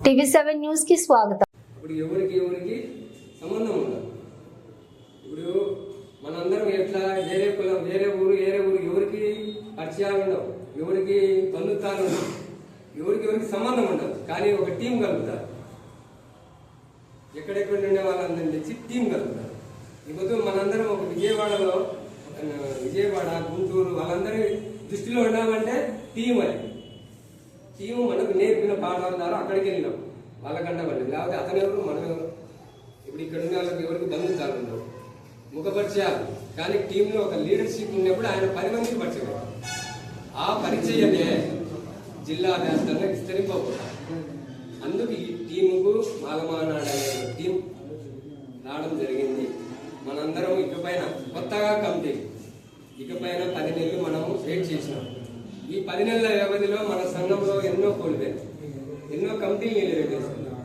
టీవీ7 news కి స్వాగతం. ఇప్పుడు ఎవరికి సంబంధం ఉండదు. ఇప్పుడు మనందరం ఎట్లా వేరే కులం వేరే ఊరు ఎవరికి పరిచయాలు ఉండవు, ఎవరికి బంధుత్వాలు ఉండవు, ఎవరికి సంబంధం ఉండదు. కానీ ఒక టీం కలుగుతారు. ఎక్కడెక్కడ ఉండే వాళ్ళందరినీ తెచ్చి టీం కలుగుతారు. ఇప్పుడు మనందరం ఒక విజయవాడ గుంటూరు వాళ్ళందరి దృష్టిలో ఉండాలంటే టీం అది. టీము మనకు నేర్పిన పాఠాల ద్వారా అక్కడికి వెళ్ళినాం. వాళ్ళకంటే వాళ్ళు లేకపోతే అతను ఎవరు మనం ఎవరు. ఇప్పుడు ఇక్కడ ఉన్న వాళ్ళకి ఎవరికి బంధుత్వాలు ఉండవు, ముఖపరిచయాలు. కానీ టీంలో ఒక లీడర్షిప్ ఉన్నప్పుడు ఆయన 10 మందికి పరిచయం. ఆ పరిచయమే జిల్లా వ్యాప్తంగా విస్తరింపబోతారు. అందుకు ఈ టీముకు మాలమానాడు అనే టీం రావడం జరిగింది. మనందరం ఇకపైన కొత్తగా కమిటీ ఇకపైన 10 నెలలు మనం వెయిట్ చేసినాం. ఈ 10 నెలల వ్యవధిలో మన సంఘంలో ఎన్నో కోల్పోయారు, ఎన్నో కమిటీలు నిలబెట్టేసుకున్నాం.